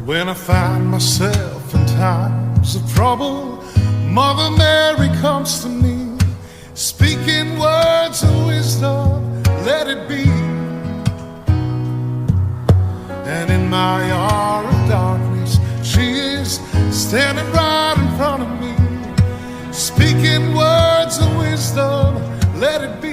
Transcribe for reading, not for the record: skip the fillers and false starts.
When I find myself in times of trouble, Mother Mary comes to me, speaking words of wisdom, let it be. And in my hour of darkness, she is standing right in front of me, speaking words of wisdom, let it be.